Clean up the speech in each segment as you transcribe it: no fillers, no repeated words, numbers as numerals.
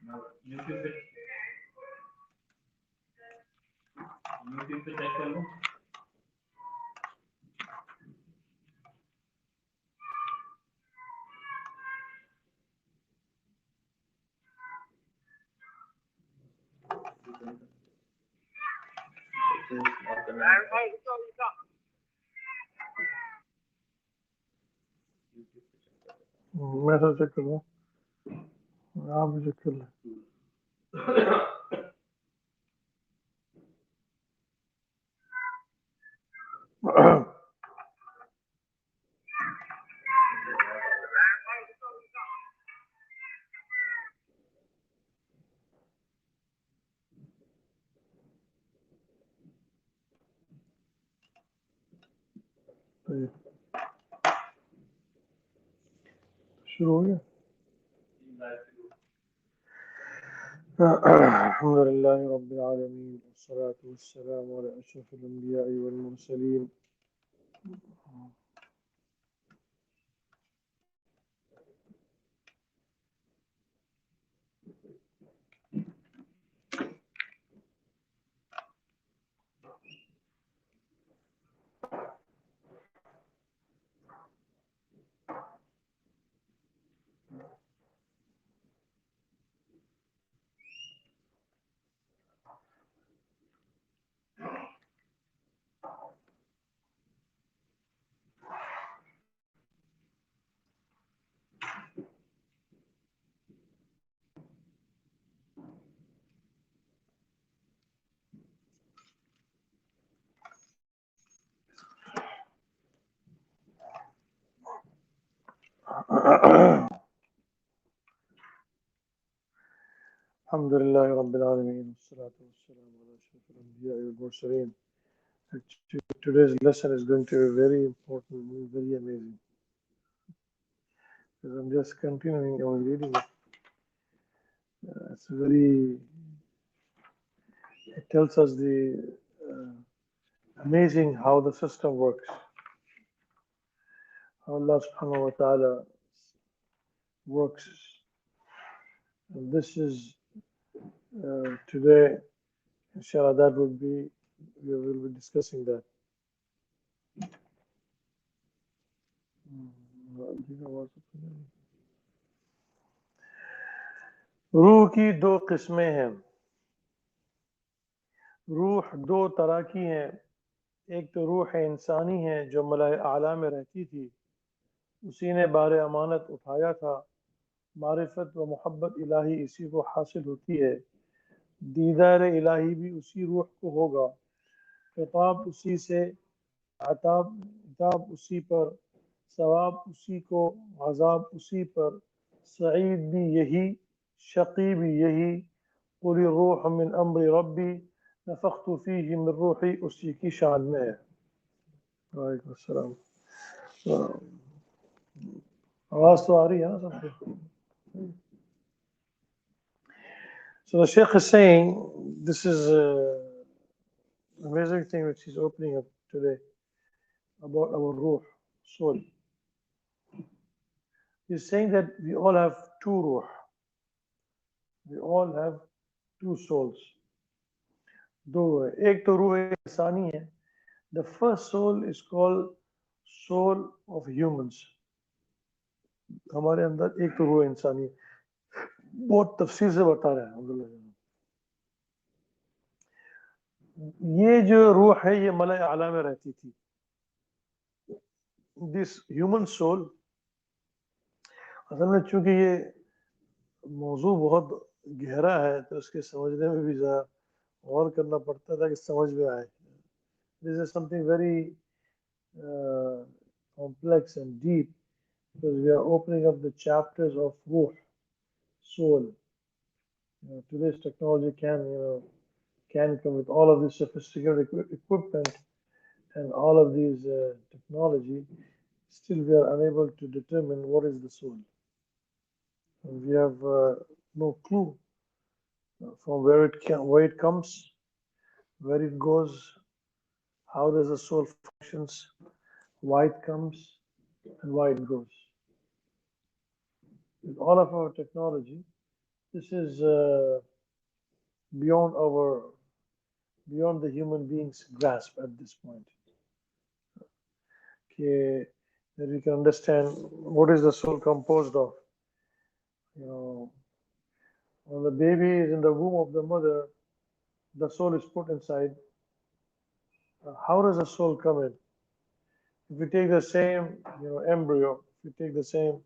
YouTube पे check कर लो। मैं तो चेक करूँ, आप भी चेक कर लें। शुरू हो गया। अल्हम्दुलिल्लाह रब्बिल आलमीन वस्सलातु वस्सलामु अला अशरफिल अंबिया'i वल मुरसलीन अल्हम्दुलिल्लाह रब्बिल आलमीन वस्सलातु वस्सलामु अला अशरफिल अंबिया'i वल Mursaleen. Today's lesson is going to be very important, very amazing. Because I'm just continuing on reading it. It's it tells us the amazing how the system works. How Allah subhanahu wa ta'ala works. And this is today, inshallah, we will be discussing that. रूह की दो किस्में हैं. रूह दो तरह की हैं. एक तो रूह इंसानी है जो मलाए आला में रहती थी, उसी ने बारे अमानत उठाया था. मारिफत व मोहब्बत इलाही इसी को हासिल होती है. दीदार इलाही भी उसी रूह को होगा. खिताब उसी से, अताब उसी पर, सवाब उसी को, अजाब उसी पर. सईद भी यही, शकी भी यही. कुल रूह मिन अम्र रब्बी नफख्तु फीही मिन रूही उसी की शान में है. वालेकुम अस्सलाम. आवाज तो आ रही है ना सबको? So the Sheikh is saying, this is an amazing thing which he's opening up today about our ruh, soul. He's saying that we all have two ruh. We all have two souls. दो है. एक तो रूह इंसानी है. The first soul is called soul of humans. हमारे अंदर एक तो रूह इंसानी है. बहुत तफसील से बता रहे हैं. ये जो रूह है ये मलाए आला में रहती थी. This human soul, असल में चूंकि ये मौजू बहुत गहरा है तो उसके समझने में भी ज़रा गौर करना पड़ता था कि समझ में आए. This is something very complex and deep because we are opening up the chapters of ruh, soul. Today's technology can come with all of this sophisticated equipment and all of these technology. Still, we are unable to determine what is the soul. And we have no clue from where it comes, where it goes, how does the soul functions, why it comes, and why it goes. With all of our technology, This is beyond beyond the human being's grasp at this point. Okay, that we can understand what is the soul composed of. You know, when the baby is in the womb of the mother, the soul is put inside. How does the soul come in? If you take the same, embryo, if you take the same,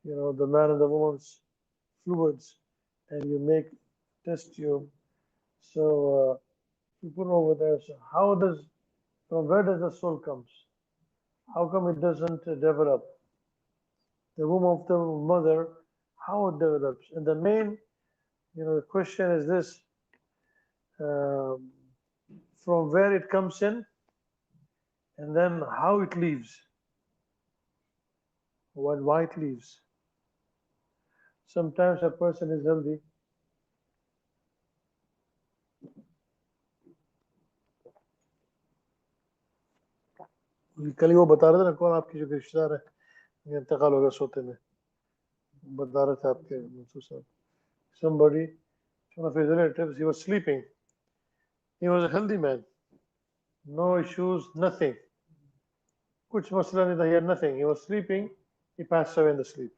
the man and the woman's fluids, and you make test tube, so you put it over there. So from where does the soul comes? How come it doesn't develop? The womb of the mother, how it develops? And the main, the question is this: um, from where it comes in, and then how it leaves. Why it leaves? Sometimes a person is healthy. कल ही वो बता रहे थे ना कौन आपकी जो रिश्तेदार है ये इंतकाल हो गया सोते में बता रहे थे आपके मंसूर साहब somebody one of his relatives he was sleeping he was a healthy man no issues nothing कुछ मसला नहीं था he had nothing he was sleeping he passed away in the sleep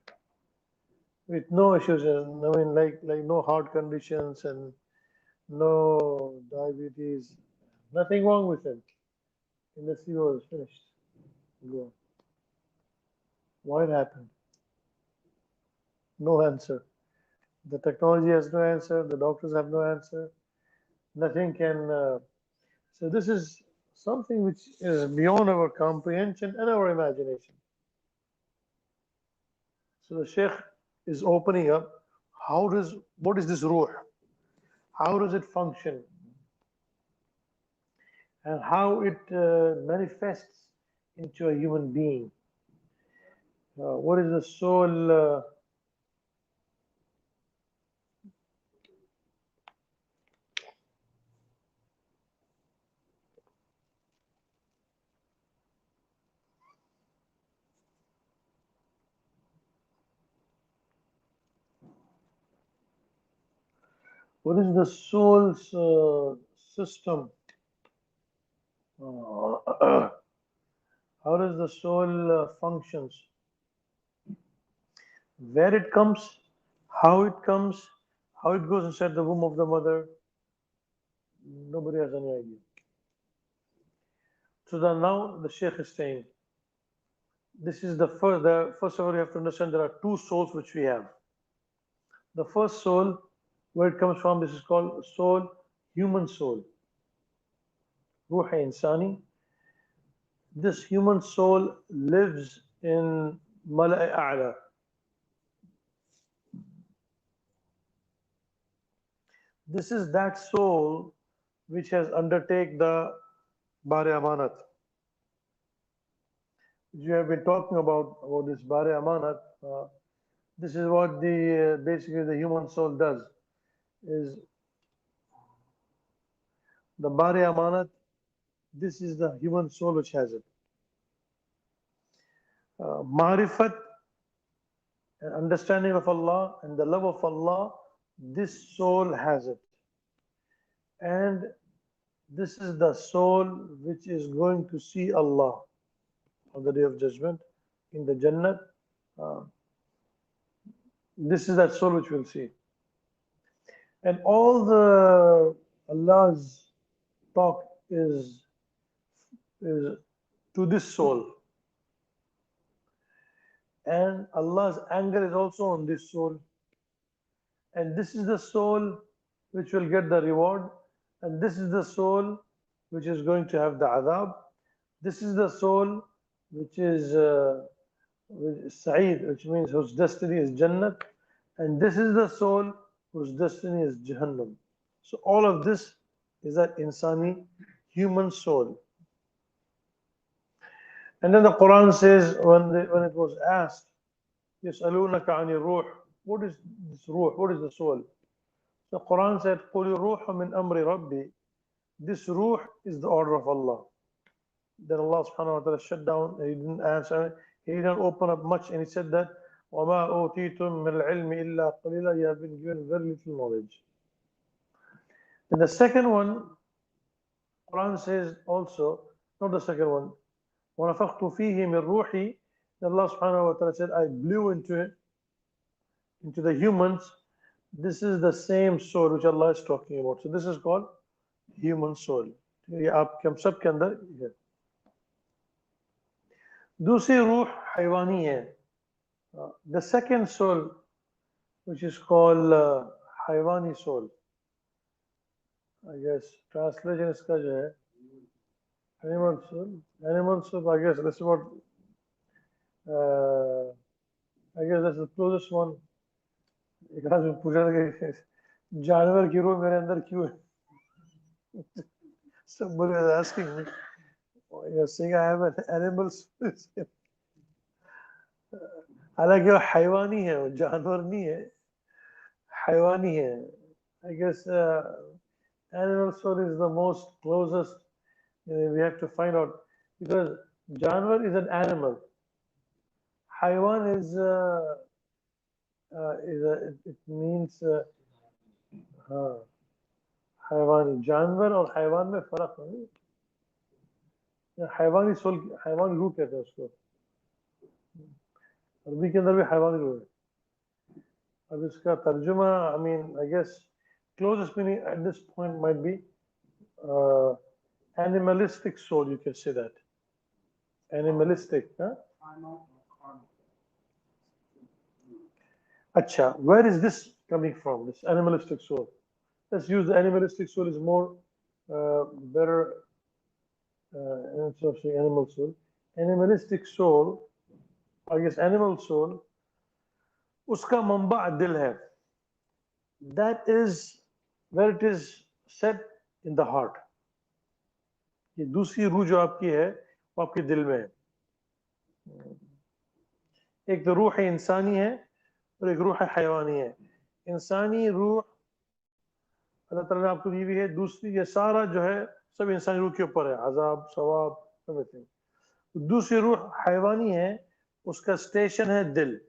with no issues I mean like no heart conditions and no diabetes nothing wrong with him and the sleep was finished gone. Why it happened? No answer. The technology has no answer. The doctors have no answer. Nothing can. So this is something which is beyond our comprehension and our imagination. So the Sheikh is opening up. What is this ruh? How does it function? And how it manifests into a human being? What is the soul? What is the soul's system? How does the soul functions? Where it comes, how it goes inside the womb of the mother? Nobody has any idea. So now the Sheikh is saying, this is the first of all you have to understand there are two souls which we have. The first soul, where it comes from, this is called soul, human soul. Ruh insani. This human soul lives in Mala'i A'la. This is that soul which has undertaken the Bari Amanat. You have been talking about this Bari Amanat. This is what basically the human soul does. Is the Bari Amanat. This is the human soul which has it. Marifat and understanding of Allah and the love of Allah, this soul has it. And this is the soul which is going to see Allah on the Day of Judgment in the Jannah. This is that soul which will see. And all the Allah's talk is to this soul. And Allah's anger is also on this soul. And this is the soul which will get the reward. And this is the soul which is going to have the adab. This is the soul which is Sa'id, which means whose destiny is Jannat. And this is the soul whose destiny is Jahannam. So all of this is that insani human soul. And then the Quran says, when it was asked, يَسْأَلُونَكَ عَنِ الرُّوحِ, what is this ruh? What is the soul? The Quran said, قُلِ الرُّوحُ مِنْ أَمْرِ رَبِّي. This ruh is the order of Allah. Then Allah subhanahu wa ta'ala shut down and he didn't answer. He didn't open up much and he said that وَمَا أُوتِيتُم مِّنَ الْعِلْمِ إِلَّا قَلِيلًا. You have been given very little knowledge. And the second one, Quran says also, not the second one, وَنَفَخْتُ فِيهِ مِن رُوحِي. Allah subhanahu wa ta'ala said, I blew into it, into the humans. This is the same soul which Allah is talking about. So this is called human soul. ये आपके हम सब के अंदर है. दूसरी रूह हैवानी है. The second soul, which is called हैवानी soul. I guess translation इसका जो है animal soul. Animal soul, I guess that's what I guess that's the closest one. एक आदमी पूछा था कि जानवर की रूह मेरे अंदर क्यों है? Somebody was asking me, you're saying I have an animal soul. हालांकि वो हैवानी है, वो जानवर नहीं है, हैवानी है. I guess animal soul is the most closest. We have to find out because जानवर is an animal. हैवान is it means हाँ हैवानी. जानवर और हैवान में फर्क है. हैवानी सोल, हैवानी रूह कहते हैं उसको. अरबी के अंदर भी हैवानी रूह है. अब इसका तर्जुमा, I mean, I guess closest meaning at this point might be animalistic soul. You can say that. Animalistic, huh? Acha, where is this coming from? This animalistic soul. Let's use the animalistic soul is more better instead of saying animal soul. Animalistic soul, I guess animal soul, uska mamba dil hai. That is where it is set in the heart. ये दूसरी रूह जो आपकी है वो आपके दिल में है. एक तो रूह इंसानी है और एक रूह हैवानी है. इंसानी रूह अल्लाह ताला ने आपको दी हुई है. दूसरी ये सारा जो है सब इंसानी रूह के ऊपर है, अजाब सवाब एवरीथिंग. दूसरी रूह हैवानी है, उसका स्टेशन है दिल.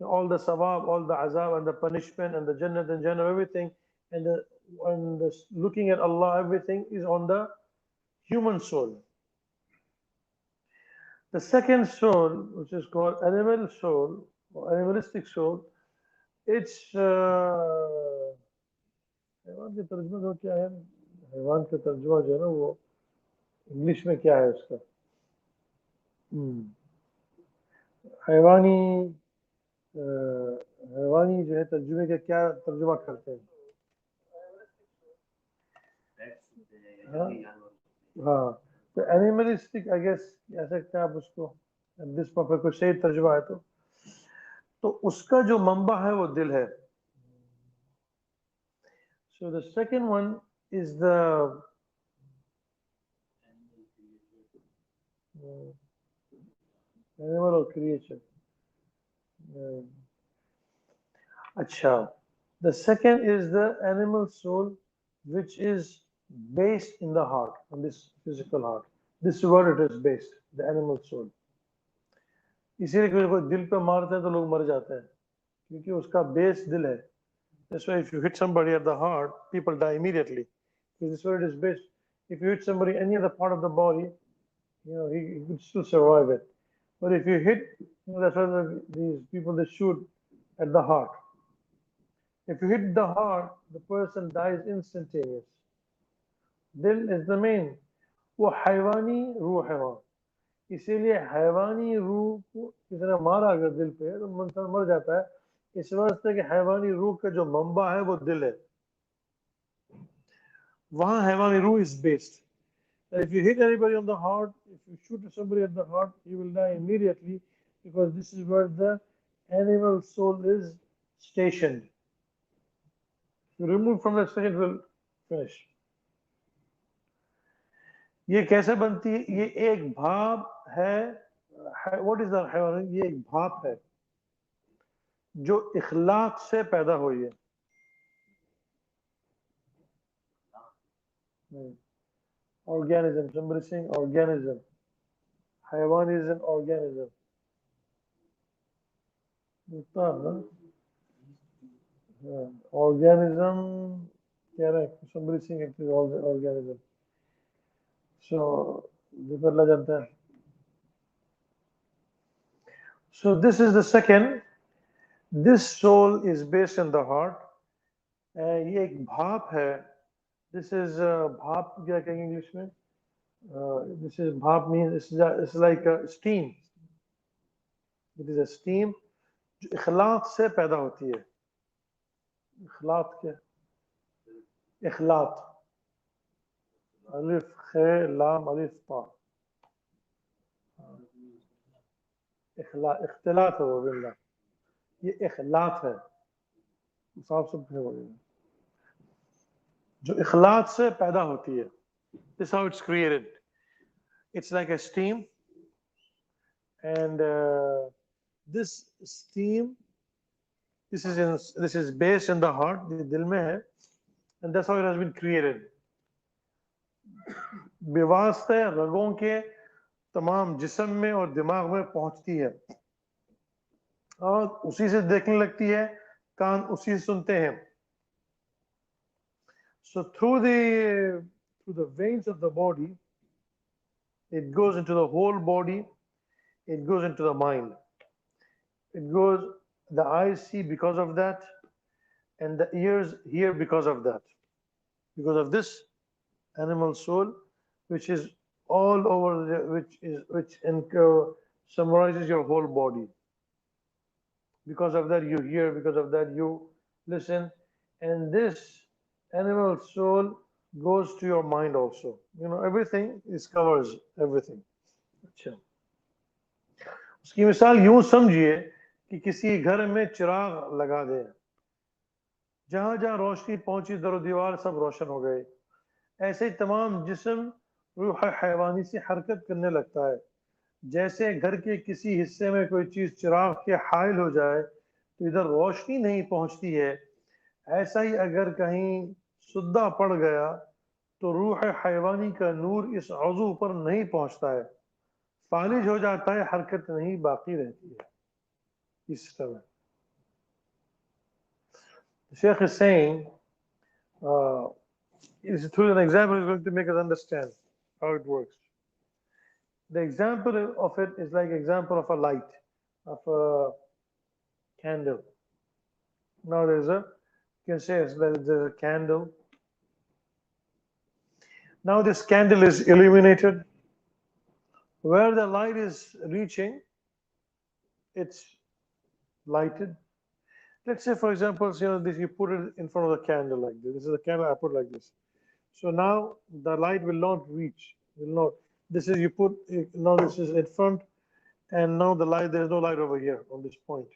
All the sawab, all the azab and the punishment and the jannat and jannah, everything, and the looking at Allah, everything is on the human soul. The second soul, which is called animal soul or animalistic soul, it's हैवान का तर्जुमा जो क्या है, हैवान का तर्जुमा जो है ना वो इंग्लिश में क्या है उसका? हैवानी हैवानी जो है तर्जुमे का क्या तर्जुमा करते हैं? हाँ, तो एनिमलिस्टिक आई गेस कह सकते हैं आप उसको. जिस पर कोई सही तर्जुमा है तो उसका जो मंबा है वो दिल है. So the second one is the animal or creature. Acha. The second is the animal soul, which is based in the heart, on this physical heart. This is where it is based, the animal soul. इसीलिए कोई दिल पे मारते हैं तो लोग मर जाते हैं क्योंकि उसका बेस दिल है. That's why if you hit somebody at the heart, people die immediately. Because this is where it is based. If you hit somebody any other part of the body, he could still survive it. But if you hit, that's why these people they shoot at the heart. If you hit the heart, the person dies instantaneous. Dil is the main. वो हैवानी रूह है वहाँ. इसीलिए हैवानी रूह को किसी ने मारा अगर दिल पे तो इंसान मर जाता है. इस वास्ते कि हैवानी रूह का जो मंबा है वो दिल है. वहाँ हैवानी रूह is based. If you hit anybody on the heart, if you shoot somebody at the heart, he will die immediately because this is where the animal soul is stationed. You remove from the station, it will finish. ये कैसे बनती है? ये एक भाप है. What is the हैवान? ये एक भाप है जो इखलाक से पैदा हुई है. Organism. Somebody saying organism. Haywan is an organism. होता है ना organism कह रहे हैं somebody saying it is organism so Zikar ला जानता है so this is the second this soul is based in the heart ये एक भाप है this is भाप क्या कहेंगे इंग्लिश में this is भाप means it's like a steam it is a steam जो इखलात से पैदा होती है इखलात क्या इखलात अलिफ खे लाम अलिफ ता इख्तिलात है वो बिल्ला ये इखलात है साफ सब बोलेंगे जो इखलात से पैदा होती है this is how it's created it's like a steam and this steam this is based in the heart ये दिल में है and that's how it has been created बेवास्ते रगों के तमाम जिस्म में और दिमाग में पहुंचती है और उसी से देखने लगती है कान उसी से सुनते हैं so through the veins of the body it goes into the whole body it goes into the mind it goes the eyes see because of that and the ears hear because of that because of this animal soul which is all over which summarizes your whole body because of that you hear because of that you listen and this animal soul goes to your mind also everything is covers everything अच्छा उसकी मिसाल यूं समझिए कि किसी घर में चिराग लगा दें जहां जहां रोशनी पहुंची दरो दीवार सब रोशन हो गए ऐसे ही तमाम जिस्म रूह हैवानी से हरकत करने लगता है जैसे घर के किसी हिस्से में कोई चीज चिराग के हाइल हो जाए तो इधर रोशनी नहीं पहुंचती है ऐसा ही अगर कहीं सुद्दा पड़ गया तो रूह हैवानी का नूर इस अज़ू पर नहीं पहुंचता है फालिज हो जाता है हरकत नहीं बाकी रहती है इस तरह Sheikh is saying through an example is going to make us understand how it works. The example of it is like example of a light, of a candle. Now there's you can say there's a candle. Now this candle is illuminated. Where the light is reaching, it's lighted. Let's say, for example, you put it in front of the candle like this. This is the candle I put like this. So now the light will not reach. Will not. This is you put now. This is in front, and now the light. There is no light over here on this point.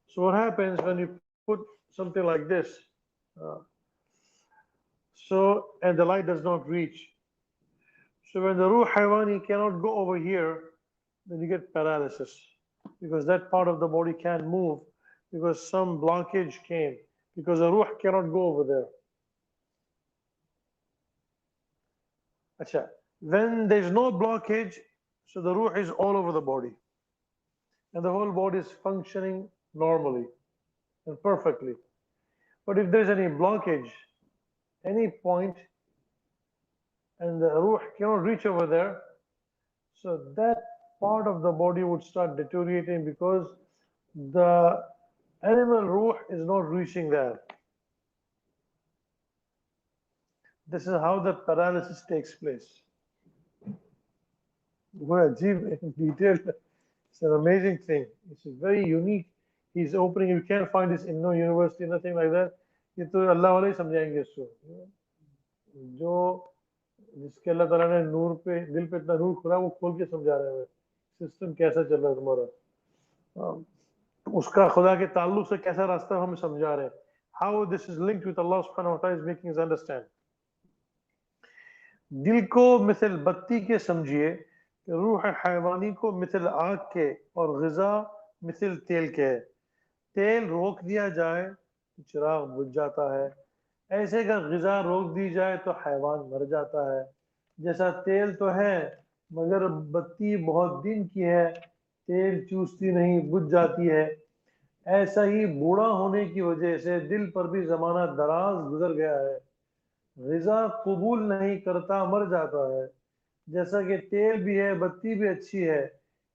So what happens when you put something like this? And the light does not reach. So when the ruh haywani cannot go over here, then you get paralysis because that part of the body can't move because some blockage came because the ruh cannot go over there. Achha. When there is no blockage, so the ruh is all over the body and the whole body is functioning normally and perfectly. But if there's any blockage, any point, and the ruh cannot reach over there, so that part of the body would start deteriorating because the animal ruh is not reaching there. This is how the paralysis takes place. In detail, it's an amazing thing. It's very unique. He's opening. You can't find this in no university, nothing like that. ये तो अल्लाह वाले ही समझाएंगे इसको जो जिसके अल्लाह ताला ने नूर पे दिल पे इतना नूर खुला वो खोल के समझा रहे हैं सिस्टम कैसा चल रहा है तुम्हारा उसका खुदा के ताल्लुक से कैसा रास्ता हमें समझा रहे हैं how this is linked with Allah subhanahu wa ta'ala is making us understand दिल को मिसल बत्ती के समझिए रूह हैवानी को मिसल आग के और ग़िज़ा मिसल तेल के है तेल रोक दिया जाए तो चिराग बुझ जाता है ऐसे अगर ग़िज़ा रोक दी जाए तो हैवान मर जाता है जैसा तेल तो है मगर बत्ती बहुत दिन की है तेल चूसती नहीं बुझ जाती है ऐसा ही बूढ़ा होने की वजह से दिल पर भी जमाना दराज गुजर गया है, ग़िज़ा कबूल नहीं करता मर जाता है। जैसा कि तेल भी है, बत्ती भी अच्छी है,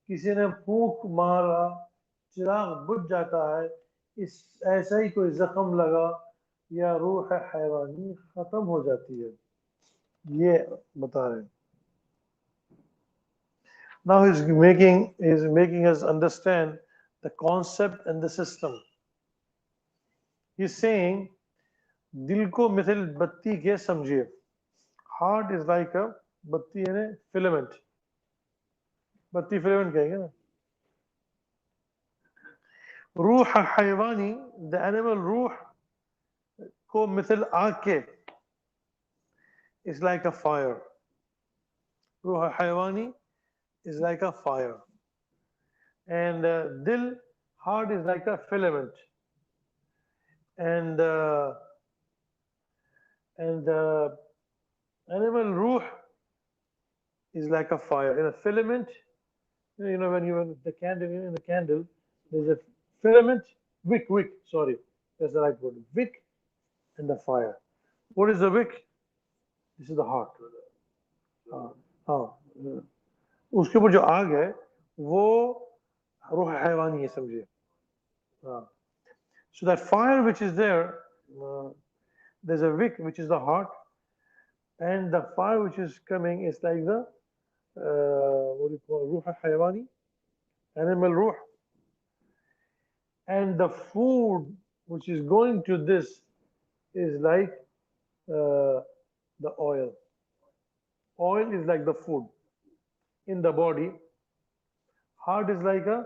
किसी ने फूंक मारा चिराग बुझ जाता है, इस ऐसा ही कोई जख्म लगा या रूह हैवानी खत्म हो जाती है। ये बता रहे हैं। Now he's making us understand the concept and the system. He's saying दिल को मिसल बत्ती के समझिए. Heart is like a बत्ती यानी filament. बत्ती filament कहेंगे ना. रूह हैवानी, the animal रूह को मिसल आग के, is like a fire. रूह हैवानी is like a fire. And dil, heart is like a filament. And animal ruh is like a fire. In a filament, when you the candle in the candle, there's a filament, wick, sorry, that's the right word, wick, and the fire. What is the wick? This is the heart. हाँ, उसके ऊपर जो आग है वो रूह हैवानी है, समझिए. हाँ. So that fire which is there, there's a wick which is the heart, and the fire which is coming is like the what do you call ruh hayawani, animal ruh, and the food which is going to this is like the oil. Oil is like the food in the body. Heart is like a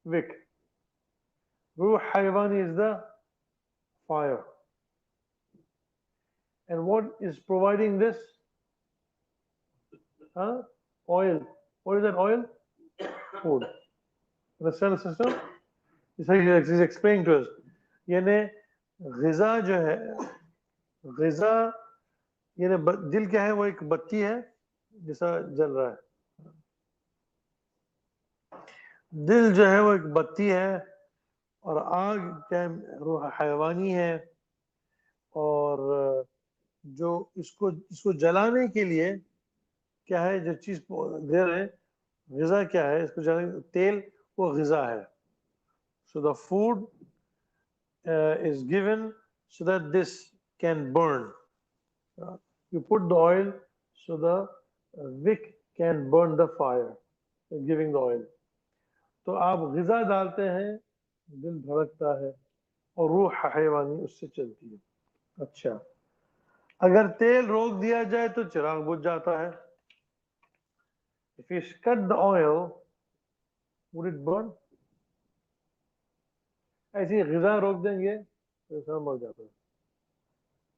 wick. Ruh hayawani is the fire. And what is providing this? Oil. What is that oil? Food. Understand the system? He's explaining to us. यानी ग़िज़ा जो है, ग़िज़ा यानी दिल क्या है, वो एक बत्ती है जैसा जल रहा है. दिल जो है वो एक बत्ती है और आग क्या है, रूह हैवानी है. और जो इसको जलाने के लिए क्या है, जो चीज दे रहे हैं, ग़िज़ा क्या है, इसको जलाने, तेल, वो ग़िज़ा है. So the food is given so that this can burn. You put the oil so the wick can burn the fire, giving the oil. तो आप ग़िज़ा डालते हैं, दिल धड़कता है और रूह हैवानी उससे चलती है. अच्छा, अगर तेल रोक दिया जाए तो चिराग बुझ जाता है. If you cut the oil, would it burn? ऐसे ग़िज़ा रोक देंगे तो इंसान मर जाता है.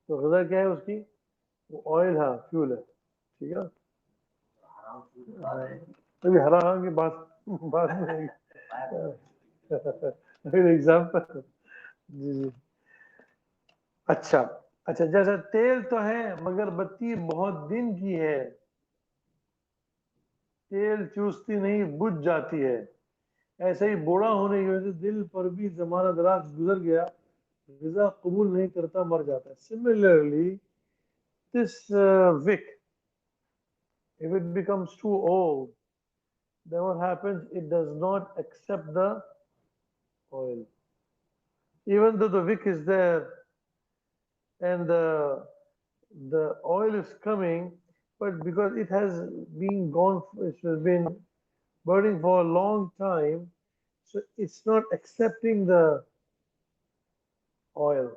तो ग़िज़ा क्या है उसकी? वो ऑयल है, फ्यूल है. ठीक है. अभी हराम की बात नहीं. एग्जाम्पल. जी. अच्छा, जैसा तेल तो है मगर बत्ती बहुत दिन की है, तेल चूसती नहीं बुझ जाती है. ऐसे ही बूढ़ा होने की वजह से दिल पर भी जमाना दराज गुजर गया, ग़िज़ा कबूल नहीं करता मर जाता है. Similarly, this wick, if it becomes too old, then what happens? It does not accept the oil. Even though the wick is there and the oil is coming, but because it has been burning for a long time, so it's not accepting the oil.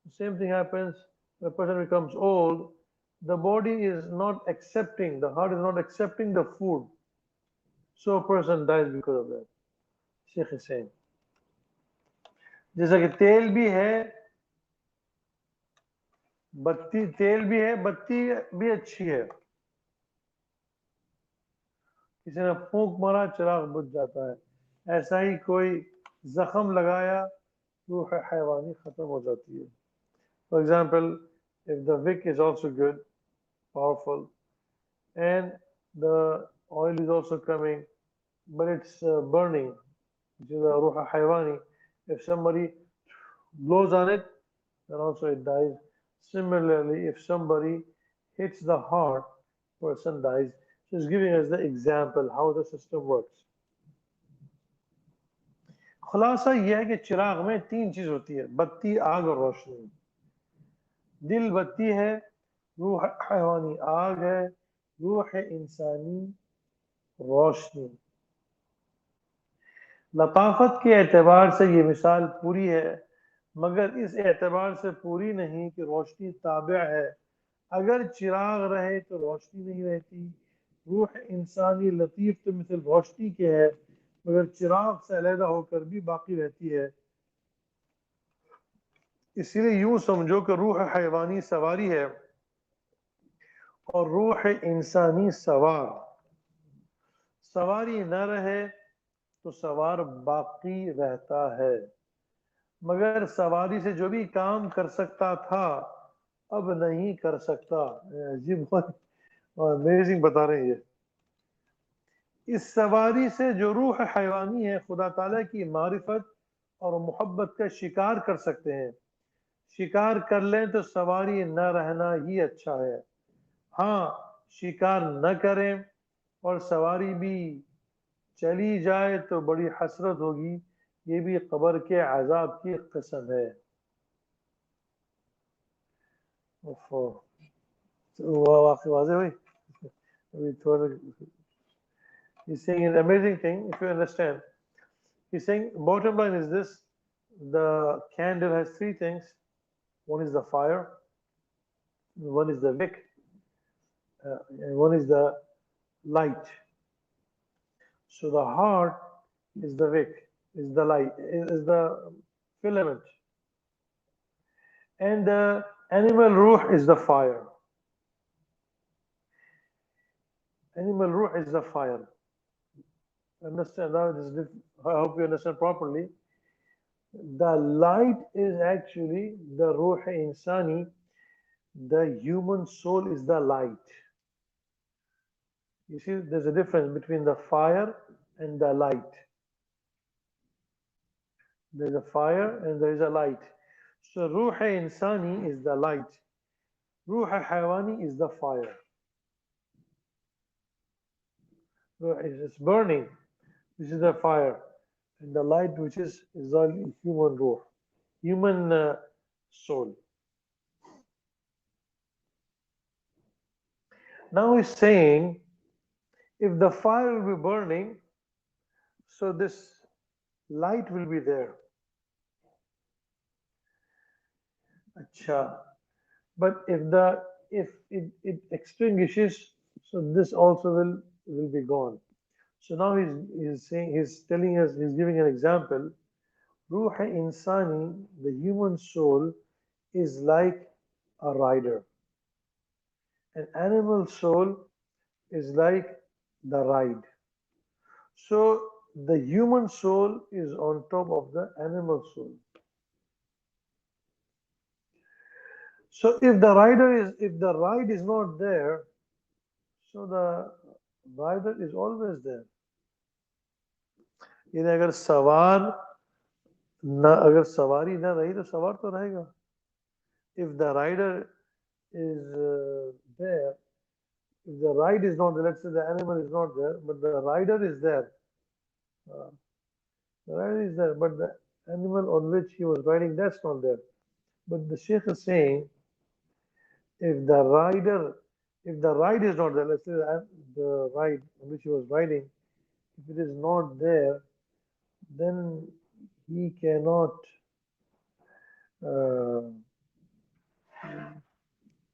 The same thing happens when a person becomes old. The body is not accepting, the heart is not accepting the food, so a person dies because of that. Sheikh is saying, जैसा कि तेल भी है, बत्ती भी अच्छी है, किसी ने फूंक मारा चिराग बुझ जाता है, ऐसा ही कोई जख्म लगाया रूह हैवानी खत्म हो जाती है. For example, if the wick is also good, powerful, and the oil is also coming, but it's burning, which is the ruh haywani. If somebody blows on it, then also it dies. Similarly, if somebody hits the heart, person dies. So it's giving us the example how the system works. खुलासा यह है कि चिराग में तीन चीज होती है, बत्ती, आग और रोशनी। दिल बत्ती है, रूह हैवानी आग है, रूह इंसानी रोशनी। लताफत के एतबार से ये मिसाल पूरी है, मगर इस एतबार से पूरी नहीं कि रोशनी ताबिअ है। अगर चिराग रहे तो रोशनी नहीं रहती। रूह इंसानी लतीफ तो मिसल रोशनी के है, मगर चिराग से अलहदा होकर भी बाकी रहती है। इसलिए यूं समझो कि रूह हैवानी सवारी है और रूह इंसानी सवार। सवारी न रहे तो सवार बाकी रहता है, मगर सवारी से जो भी काम कर सकता था अब नहीं कर सकता। अजीब अमेजिंग बता रहे हैं ये। इस सवारी से जो रूह हैवानी है, खुदा ताला की मारिफत और मोहब्बत का शिकार कर सकते हैं। शिकार कर लें तो सवारी न रहना ही अच्छा है। हाँ, शिकार न करें और सवारी भी चली जाए तो बड़ी हसरत होगी। ये भी कब्र के अजाब की कसम है। वाकई वाज़ेह हुई। अभी थोड़ा He's saying an amazing thing, if you understand. He's saying, bottom line is this: the candle has three things. One is the fire, one is the wick, and one is the light. So the heart is the wick, is the light, is the filament, and the animal ruh is the fire. Animal ruh is the fire. Understand now? I hope you understand properly. The light is actually the ruh insani. The human soul is the light. You see, there's a difference between the fire and the light. There's a fire and there is a light. So ruh insani is the light. Ruh haywani is the fire. It's burning. This is the fire. And the light, which is the human ruh, human soul. Now he's saying, if the fire will be burning, so this light will be there. Acha. But if it extinguishes, so this also will be gone. So now he's saying, he's telling us, he's giving an example. Ruh insani, the human soul, is like a rider. An animal soul is like the ride. So the human soul is on top of the animal soul. So if the ride is not there, so the rider is always there. यानी अगर सवारी ना रही तो सवार तो रहेगा. If the rider is there, if the ride is not there, let's say the animal is not there, but the rider is there. The rider is there, but the animal on which he was riding, that's not there. But the Sheikh is saying, if the ride is not there, let's say the ride on which he was riding, if it is not there, then he cannot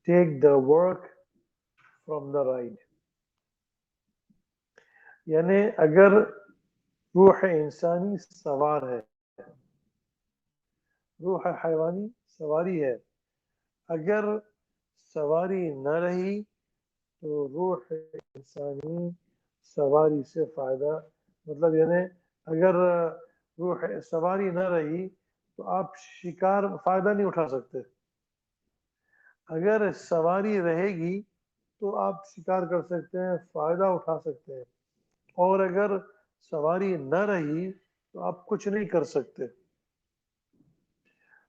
take the work from the ride. यानी अगर रूह इंसानी सवार है, रूह हैवानी सवारी है, अगर सवारी न रही तो रूह इंसानी सवारी से फायदा, मतलब यानी अगर रूह सवारी न रही तो आप शिकार फायदा नहीं उठा सकते. अगर सवारी रहेगी तो आप शिकार कर सकते हैं, फायदा उठा सकते हैं. और अगर सवारी न रही तो आप कुछ नहीं कर सकते.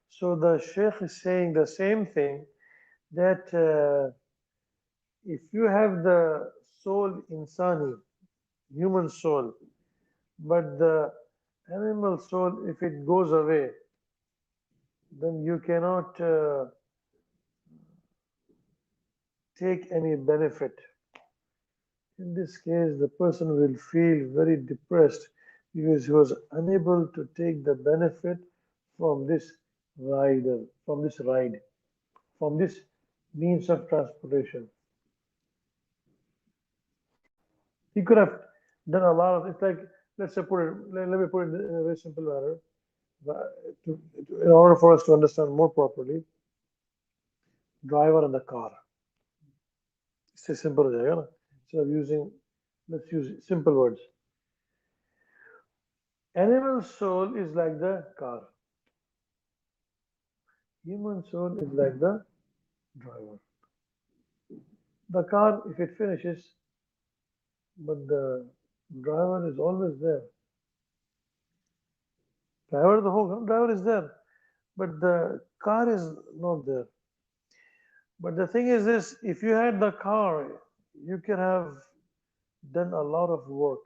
So the Sheikh is saying the same thing, that if you have the soul insani, human soul, but the animal soul, if it goes away, then you cannot take any benefit. In this case, the person will feel very depressed because he was unable to take the benefit from this rider, from this ride, from this means of transportation. He could have done a lot of. It's like, let's say, let me put it in a very simple manner. In order for us to understand more properly, driver and the car. इससे simple हो जाएगा ना. Instead of using, let's use simple words. Animal soul is like the car. Human soul is like the driver. The car, if it finishes, but the driver is always there. Driver is there, but the car is not there. But the thing is this, if you had the car, you could have done a lot of work.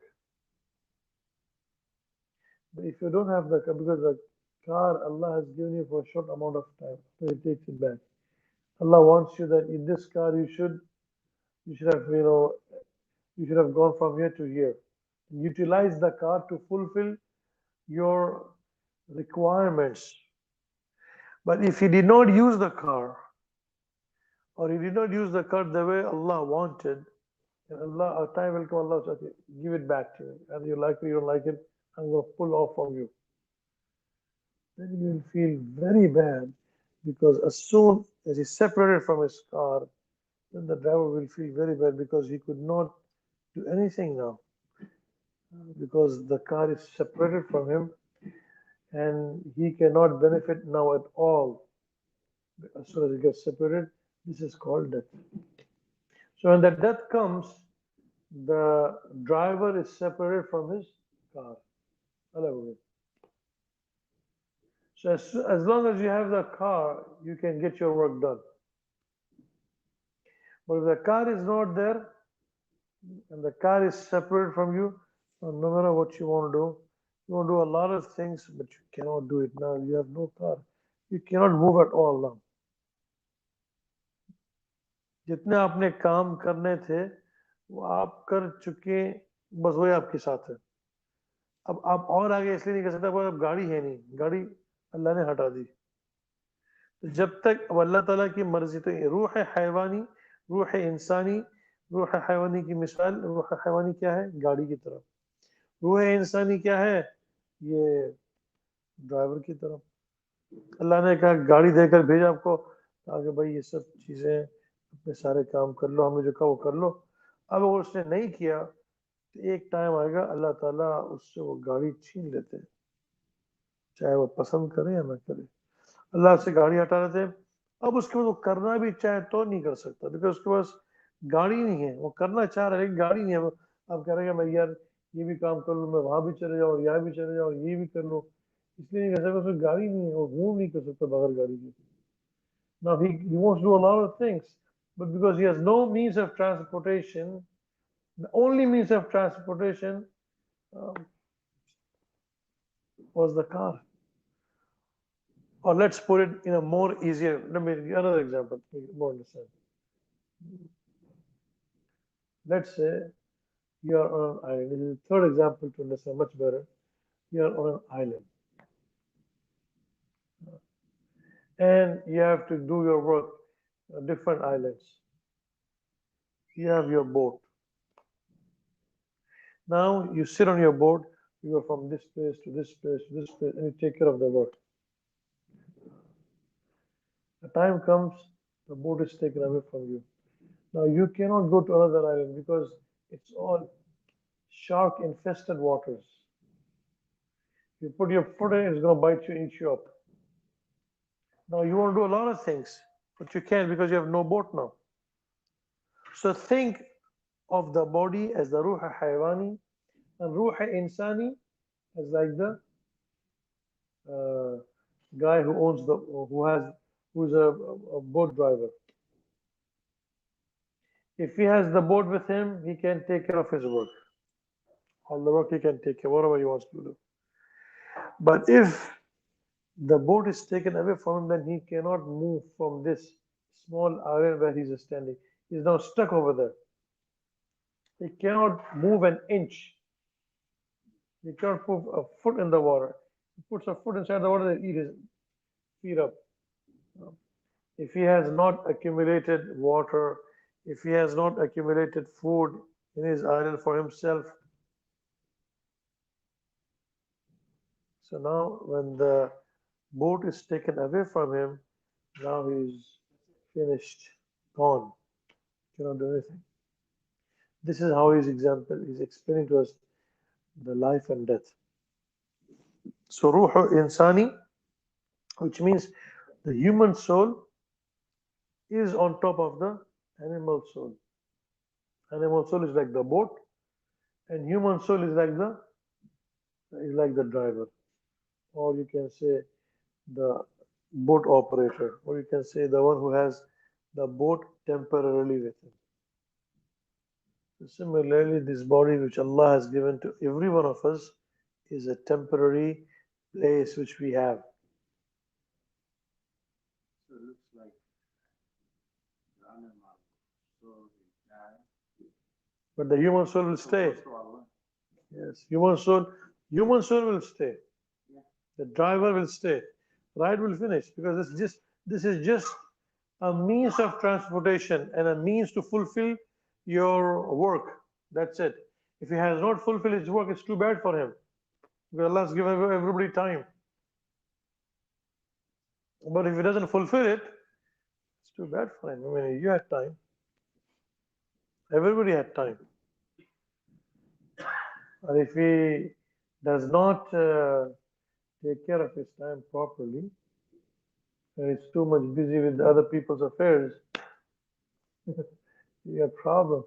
But if you don't have the car, because the car Allah has given you for a short amount of time, so He takes it back. Allah wants you that in this car you should have, you should have gone from here to here. Utilize the car to fulfill your requirements. But if he did not use the car, or he did not use the car the way Allah wanted, and Allah, a time will come, Allah says, okay, give it back to me. And you like it, you don't like it, I'm going to pull off from you. Then you will feel very bad, because as soon as he's separated from his car, then the driver will feel very bad because he could not do anything now. Because the car is separated from him and he cannot benefit now at all. As soon as he gets separated, this is called death. So when that death comes, the driver is separated from his car. So as long as you have the car, you can get your work done. But if the car is not there, and the car is separate from you, no matter what you want to do, you want to do a lot of things, but you cannot do it now. You have no car. You cannot move at all now. जितने आपने काम करने थे वो आप कर चुके, बस वही आपके साथ है. अब आप और आगे इसलिए नहीं कर सकते, अब गाड़ी है नहीं, गाड़ी अल्लाह ने हटा दी. तो जब तक अब अल्लाह ताला की मर्जी, तो रूह हैवानी, रूह इंसानी, रूह हैवानी की मिसाल, रूह हैवानी क्या है? गाड़ी की तरफ. रूह इंसानी क्या है? ये ड्राइवर की तरफ. अल्लाह ने कहा गाड़ी देकर भेजा आपको, कहा कि भाई ये सब चीज़ें अपने सारे काम कर लो, हमें जो कहा वो कर लो. अब अगर उसने नहीं किया तो एक टाइम आएगा अल्लाह ताला उससे वो गाड़ी छीन लेते हैं, चाहे वो पसंद करे या ना करे. अल्लाह से गाड़ी हटा लेते हैं. अब उसके बाद वो करना भी चाहे तो नहीं कर सकता, क्योंकि उसके पास गाड़ी नहीं है. वो करना चाह रहा है लेकिन गाड़ी नहीं है. अब कह रहे हैं मैं यार ये भी काम कर लूँ, मैं वहाँ भी चले जाऊँ, यहाँ भी चले जाऊँ, ये भी कर लूँ, इसलिए नहीं कर सकता, उसमें गाड़ी नहीं है, वो मूव नहीं कर सकता बगैर गाड़ी के. Now he wants to do a lot of things, but because he has no means of transportation, the only means of transportation was the car. Or let's put it in a more easier, let me give another example, to make it more understand. Let's say you are on an island. This is the third example to understand much better. You are on an island. And you have to do your work on different islands. You have your boat. Now you sit on your boat, you go from this place to this place to this place, and you take care of the work. The time comes, the boat is taken away from you. Now you cannot go to another island because it's all shark infested waters. You put your foot in, it's going to bite you, eat you up. Now you want to do a lot of things, but you can't because you have no boat now. So think of the body as the ruha haywani and ruha insani It's like the uh, guy who owns the who's a boat driver. If he has the boat with him, he can take care of his work. All the work he can take care, whatever he wants to do. But if the boat is taken away from him, then he cannot move from this small island where he's standing. He's now stuck over there. He cannot move an inch. He cannot put a foot in the water. He puts a foot inside the water, they eat his feet up. If he has not accumulated water, if he has not accumulated food in his island for himself, so now when the boat is taken away from him, now he's finished, gone, cannot do anything. This is how his example is explaining to us the life and death. So ruhu insani, which means the human soul is on top of the animal soul. Animal soul is like the boat, and human soul is like the driver, or you can say the boat operator, or you can say the one who has the boat temporarily with him. So similarly, this body which Allah has given to every one of us is a temporary place which we have. So it looks like the animal soul will die. But the human soul will So stay. goes to Allah. Yes, human soul will stay. Yeah. The driver will stay. Ride will finish because this is just a means of transportation and a means to fulfill your work. That's it. If he has not fulfilled his work, it's too bad for him. Because Allah has given everybody time. But if he doesn't fulfill it, it's too bad for him. I mean, you had time. Everybody had time. And if he does not take care of his time properly, and it's too much busy with other people's affairs, you have problems.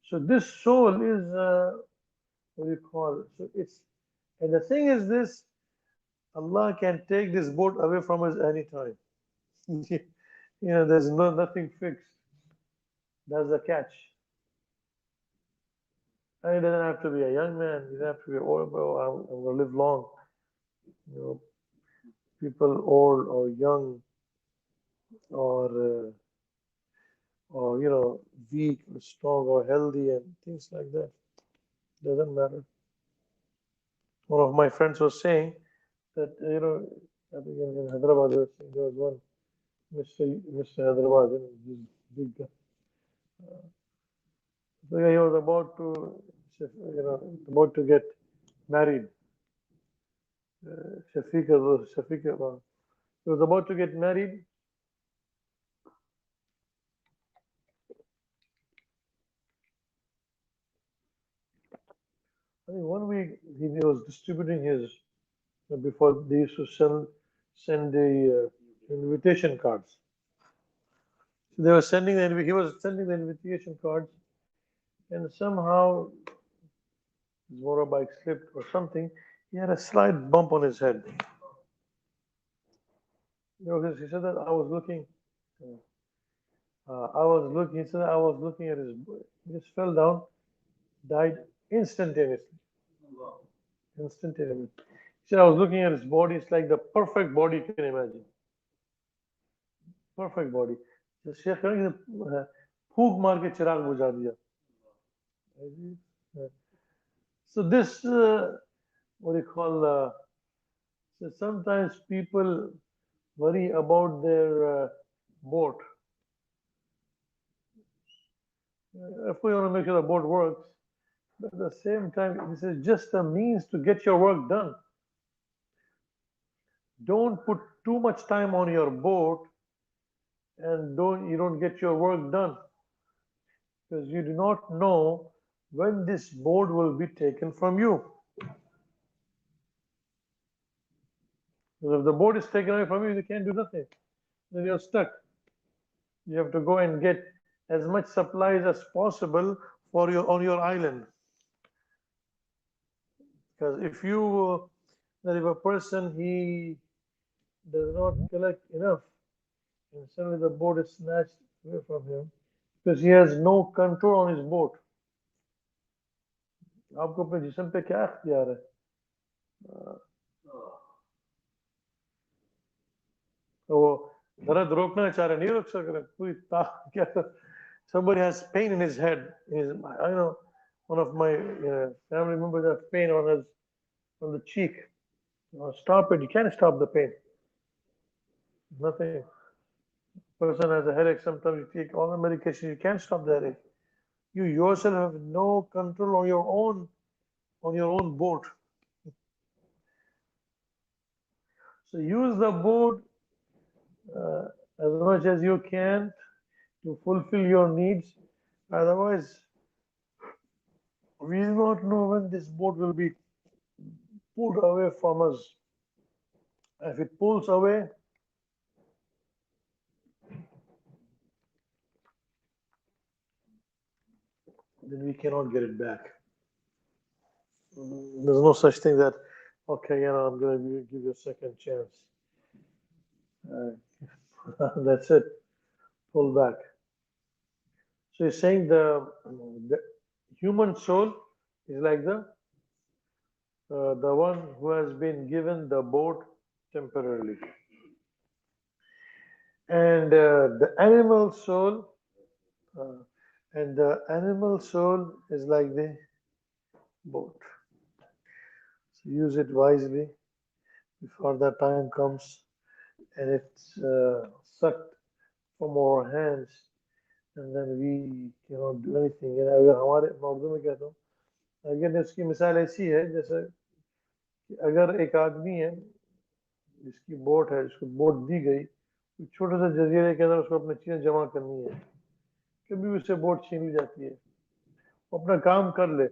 So this soul is what do you call it? So it's, and the thing is this: Allah can take this boat away from us anytime. There's nothing fixed. That's the catch. And it doesn't have to be a young man. It doesn't have to be old. I'm going to live long. People old or young, or weak or strong or healthy and things like that. Doesn't matter. One of my friends was saying that I think in Hyderabad there was one Mr. Hyderabad, this big guy. So yeah, he was about to get married. Shafiq, he was about to get married. I think one week he was distributing his, before they used to send the invitation cards. So they were he was sending the invitation cards, and somehow his motorbike slipped or something. He had a slight bump on his head. He said that I was looking. He said I was looking at his. He just fell down, died instantaneously. Instantaneously. He said I was looking at his body. It's like the perfect body you can imagine. Perfect body. The Sheikh फूंक मार के चिराग बुझा दिया. So this, what do you call? So sometimes people worry about their boat. Of course, you want to make sure the boat works, but at the same time, this is just a means to get your work done. Don't put too much time on your boat, and you don't get your work done, because you do not know when this boat will be taken from you. Because if the boat is taken away from you, you can't do nothing. Then you're stuck. You have to go and get as much supplies as possible for your on your island. Because if a person he does not collect enough, and suddenly the boat is snatched away from him because he has no control on his boat. आपको अपने जिस्म पे क्या इख्तियार है? तो वो दर्द रोकना चाह रहे नहीं रोक सक रहे कोई क्या somebody has pain in his head I know one of my family members has pain on the cheek. Stop it, you can't stop the pain, nothing. Person has a headache, sometimes you take all the medication, you can't stop the headache. You yourself have no control on your own boat. So use the boat as much as you can to fulfill your needs. Otherwise, we do not know when this boat will be pulled away from us. If it pulls away, then we cannot get it back. There's no such thing that, okay, I'm going to give you a second chance. That's it. Pull back. So he's saying the human soul is like the one who has been given the boat temporarily, and the animal soul, is like the boat. So use it wisely before that time comes, and it's sucked from our hands, and then we cannot do anything. अगर हमारे मैं उर्दू में कहता हूँ, अगर इसकी मिसाल ऐसी है जैसे कि अगर एक आदमी है जिसकी बोट है, जिसको बोट दी गई, छोटे से जजीरे के अंदर उसको अपनी चीजें जमा करनी है, कभी भी उससे बोट छीन ली जाती है, वो अपना काम कर ले,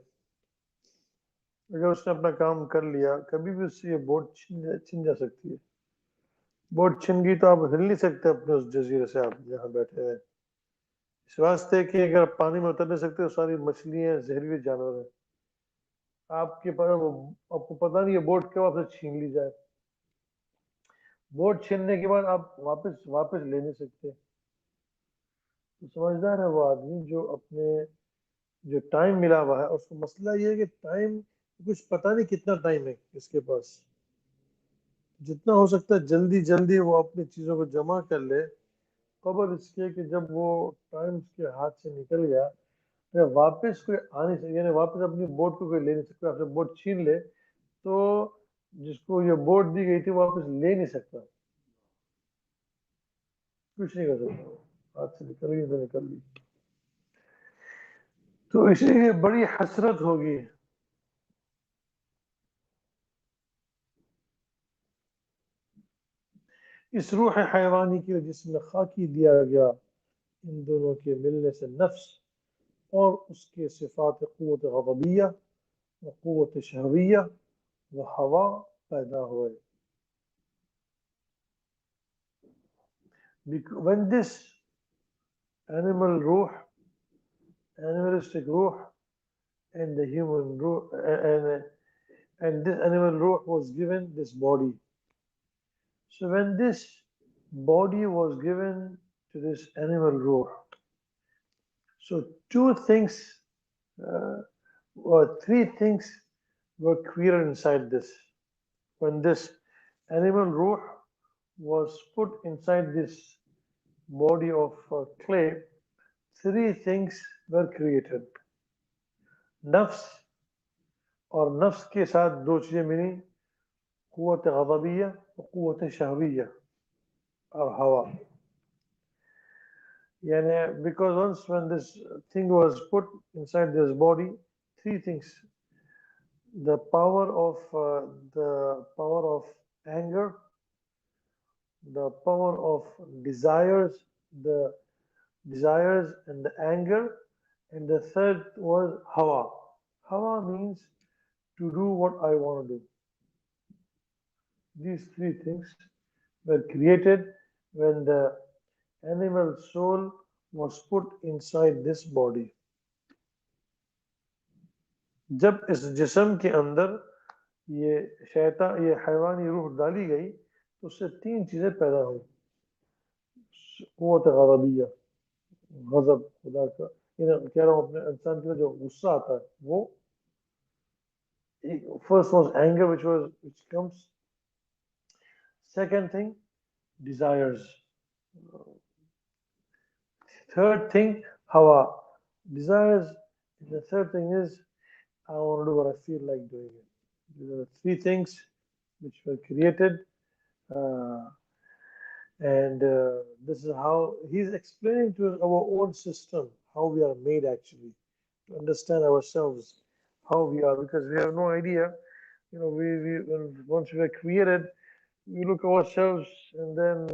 अगर उसने अपना काम कर लिया, कभी भी उससे ये बोट छीन जा सकती है। बोट छिन गई तो आप हिल नहीं सकते अपने उस जजीरे से, आप जहाँ बैठे हैं, इस वास्ते कि अगर आप पानी में उतर नहीं सकते, सारी मछलियां जहरीले जानवर हैं, आपको पता नहीं है बोट कब आपसे छीन ली जाए। बोट छीनने के बाद आप वापस ले नहीं सकते। तो समझदार है वो आदमी जो टाइम मिला हुआ है, उसको मसला ये है कि टाइम कुछ पता नहीं कितना टाइम है इसके पास, जितना हो सकता है जल्दी जल्दी वो अपनी चीजों को जमा कर ले, खबर इसके कि जब वो टाइम उसके हाथ से निकल गया तो वापस कोई आ नहीं सकता, यानी वापस अपनी बोट को कोई ले नहीं सकता। आपसे बोट छीन ले तो जिसको ये बोट दी गई थी वापस ले नहीं सकता, कुछ नहीं कर सकता, हाथ से निकल गई तो निकल गई। तो इसलिए बड़ी हसरत होगी इस रूह हैवानी की जिसमें खाकी दिया गया, इन दोनों के मिलने से नफ्स और उसके सिफात क़ुव्वत ग़ज़बिया व क़ुव्वत शहविया व हवा पैदा हुए। When this animal ruh, animalistic ruh, and the human ruh, and this animal ruh was given this body. So when this body was given to this animal ruh, so two things or three things were created inside this. When this animal ruh was put inside this body of clay, three things were created. नफ्स, और नफ्स के साथ दो चीजें मिली, क़ुव्वत ग़ज़बिया और क़ुव्वत शहविया और हवा। यानी because once when this thing was put inside this body, three things: the power of anger, the power of desires, the desires and the anger, and the third was hawa. Hawa means to do what I want to do. These three things were created when the animal soul was put inside this body. जब इस जिस्म के अंदर ये शैतान ये हैवानी रूह डाली गई तो उससे तीन चीज़ें पैदा हुई। क़ुव्वत ग़ज़बिया, गज़ब खुदा का, कह रहा हूँ अपने इंसान के लिए जो गुस्सा आता है वो, first was anger which comes, second thing desires, third thing hawa, desires, the third thing is I want to do what I feel like doing it. These are the three things which were created, uh, and this is how he's explaining to us our own system, how we are made actually, to understand ourselves, how we are, because we have no idea. Once we are created, we look ourselves, and then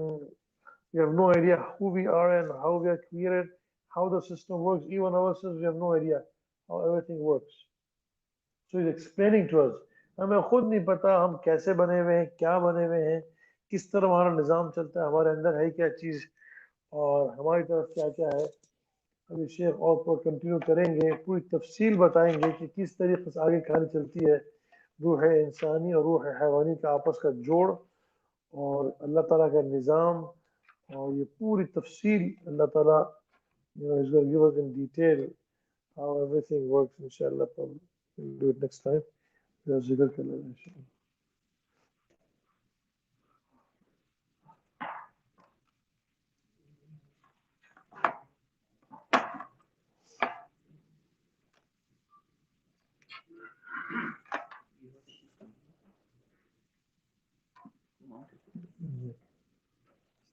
we have no idea who we are and how we are created, how the system works. Even ourselves, we have no idea how everything works. So he's explaining to us. हमें खुद नहीं पता हम कैसे बने हुए हैं, क्या बने हुए हैं, किस तरह हमारा निज़ाम चलता है, हमारे अंदर है क्या चीज़ और हमारी तरफ क्या क्या है। अभी शेख और पर कंटिन्यू करेंगे, पूरी तफसील बताएंगे कि किस तरीके से आगे कहानी चलती है, रूह इंसानी और रूह हैवानी का आपस का जोड़ और अल्लाह ताला का निज़ाम, और ये पूरी तफसील अल्लाह ताला is going to give us in detail how everything works. Inshallah, probably we'll do it next time. Zikar कर लेना इंशाल्लाह.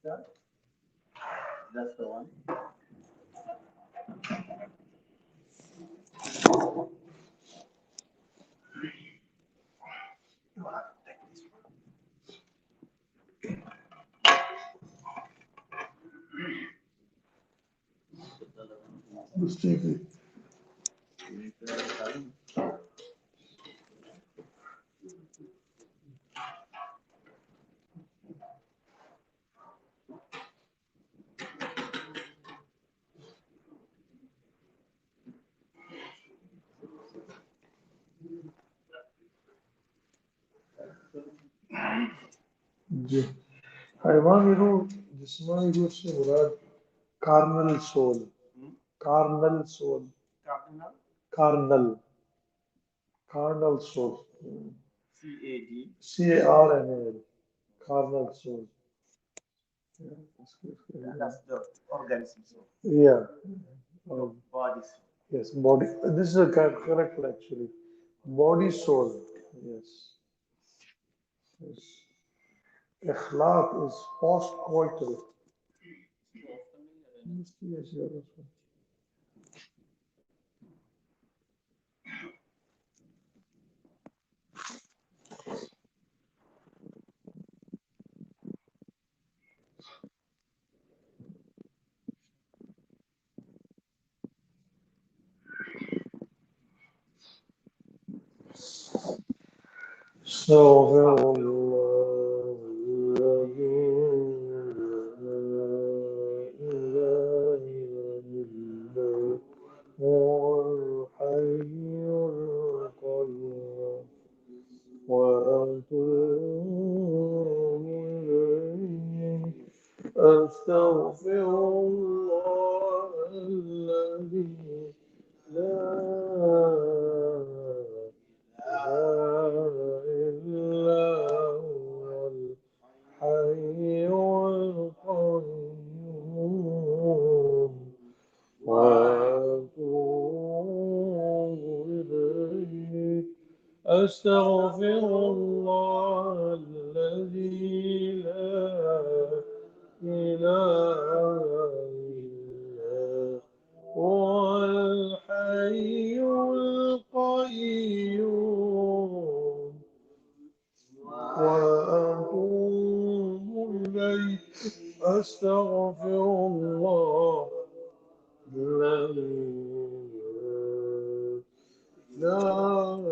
Start. That's the one. Mistake. जी, हैवानी रूह जिस्मानी रूह से मुराद carnal soul, carnal soul, Cardinal. Carnal, carnal soul, CAD. CARNAL, carnal soul. Yeah, That's the organism. So yeah. the body. Yes, body. This is a correct actually. Body soul. Yes. Yes. Akhlaq is post-coital. Yes, yes. استغفر الله الذي لا إله إلا هو الحي القيوم وأتوب إليه. أستغفر الله الذي لا إله إلا هو الحي القيوم وأتوب إليه. أستغفر الله الذي لا إله إلا هو الحي القيوم وأتوب إليه. أستغفر الله الذي لا إله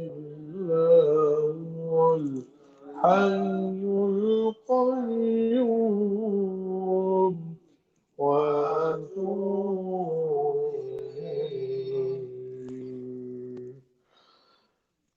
إلا هو الحي القيوم وأتوب إليه.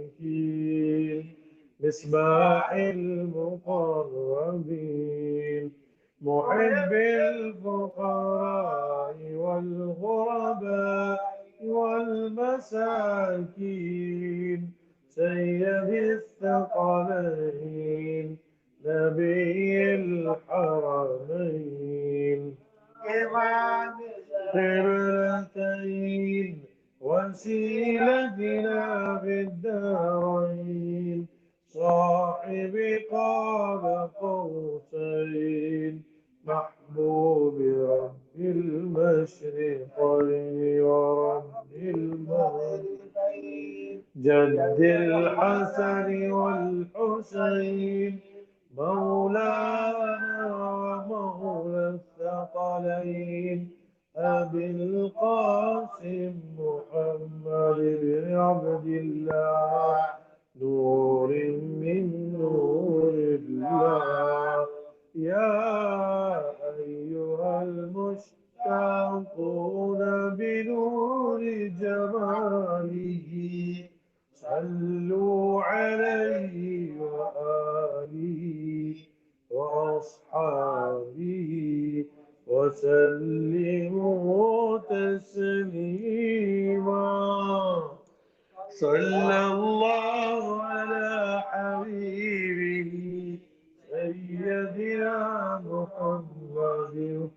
السالكين مصباح المقربين محب الفقراء والغرباء والمساكين سيد الثقلين نبي الحرمين قبلتين وسيلتنا في الدارين صاحب قاب قوسين محبوب رب المشرقين ورب المغربين جد الحسن والحسين مولانا ومولى الثقلين أبي القاسم محمد بن عبد الله نور من نور الله يا أيها المشتاقون بنور جماله صلوا عليه وآله وأصحابه وسلموا تسليما صلى الله على حبيبه سيدنا محمد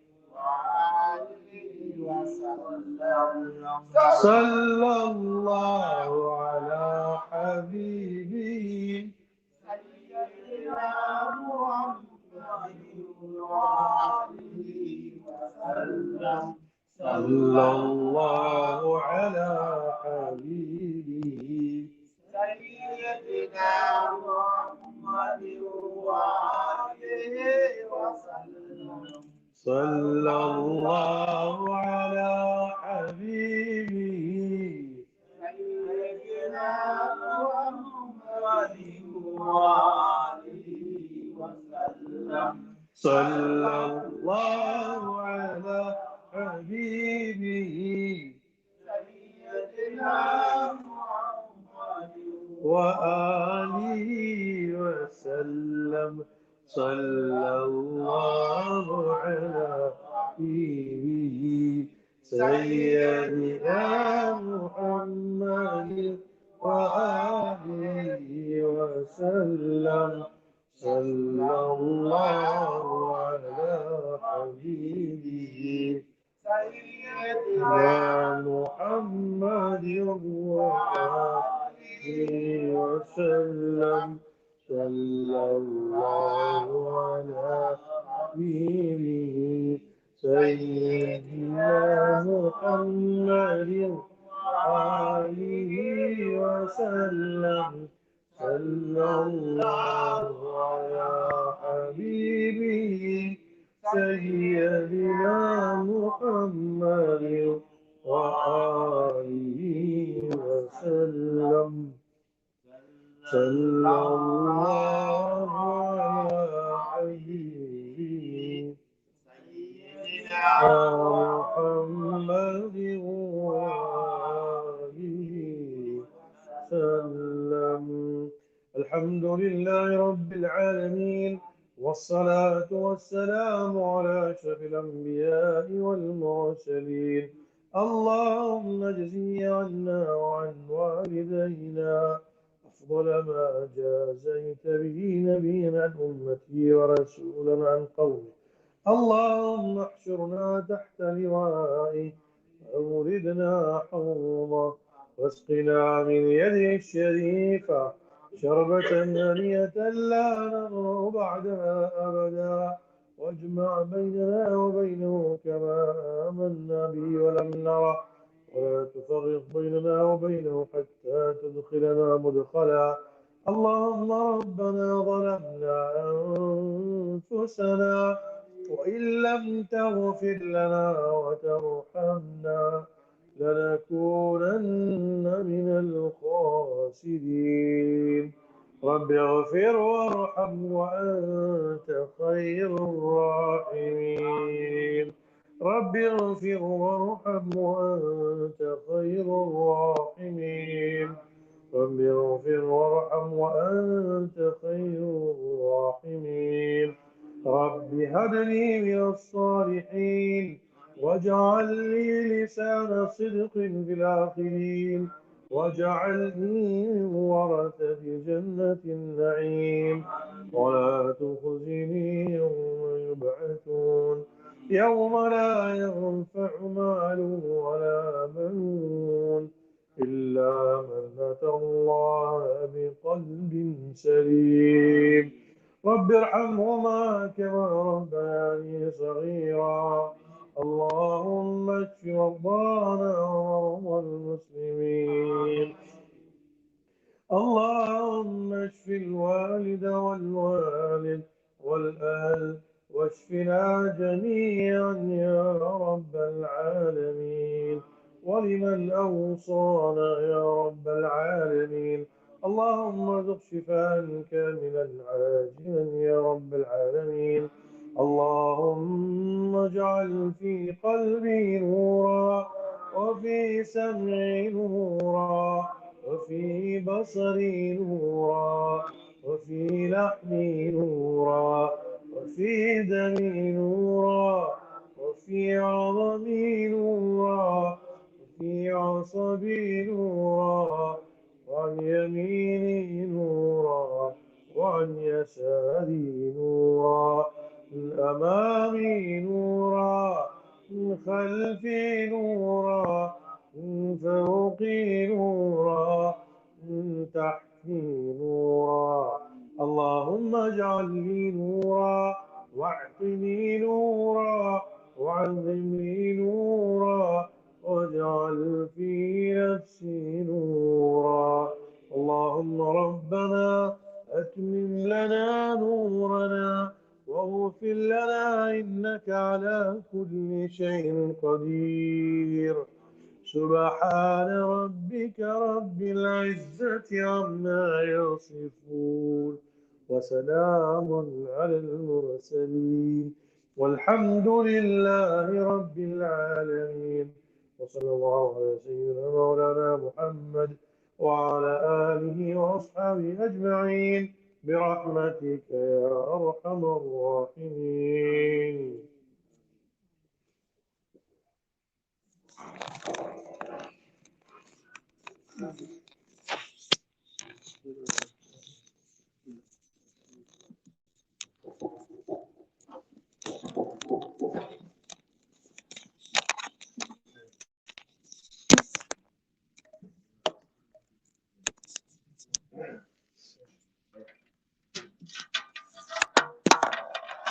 صلى الله على حبيبه سيدنا محمد وسلم صلى الله على حبيبه سيدنا محمد وآله وسلم صلى الله على حبيبه سيدنا محمد وآله وسلم صلى الله على حبيبه سيدنا محمد وآله وسلم صلى الله على حبيبه سيدنا محمد وآله وسلم صلى الله على حبيبه سيدنا محمد وآله وسلم صلى الله على حبيبه سيدنا محمد وآله وسلم صلى الله على حبيبه سيدنا محمد وآله وسلم صلى الله على حبيبه سيدنا محمد وآله وسلم الحمد لله رب العالمين والصلاة والسلام على أشرف الأنبياء والمرسلين اللهم اجزي عنا وعن والدينا أفضل ما جازيت به نبيا عن أمتي ورسولا عن قومه اللهم احشرنا تحت لوائه وأوردنا حوضه واسقنا من يده الشريفة شربة هنية لا نظمأ بعدها أبدا واجمع بيننا وبينه كما آمنا به ولم نره ولا تفرق بيننا وبينه حتى تدخلنا مدخلا اللهم ربنا ظلمنا أنفسنا وإن لم تغفر لنا وترحمنا لنكونن من الخاسرين رب اغفر وارحم وأنت خير الراحمين رب رب اغفر وارحم وأنت خير الراحمين. رب اغفر وارحم وأنت خير الراحمين. رب هب لي من الصالحين واجعل لي لسان صدق في الآخرين واجعلني من ورثة جنة النعيم ولا تخزني يوم يبعثون يوم لا ينفع مال ولا بنون إلا من أتى الله بقلب سليم. رب ارحمهما كما ربياني صغيرا. اللهم اشف مرضانا ومرضى المسلمين. اللهم اشف الوالد والوالد والأهل واشفنا جميعا يا رب العالمين. ولمن أوصانا يا رب العالمين. اللهم ارزق شفاء كاملا عاجلا يا رب العالمين. اللهم اجعل في قلبي نورا وفي سمعي نورا وفي بصري نورا وفي لحمي نورا وفي دمي نورا وفي عظمي نورا وفي عصبي نورا وعن يميني نورا وعن يساري نورا من أمامي نورا من خلفي نورا من فوقي نورا من تحتي نورا. اللهم اجعل لي نورا واعطني نورا وعلم لي نورا واجعل في نفسي نورا. اللهم ربنا أتمم لنا نورنا واغفر لنا إنك على كل شيء قدير. سبحان ربك رب العزة عما يصفون وسلام على المرسلين والحمد لله رب العالمين. وصلى الله على سيدنا مولانا محمد وعلى آله وأصحابه أجمعين برحمتك يا أرحم الراحمين.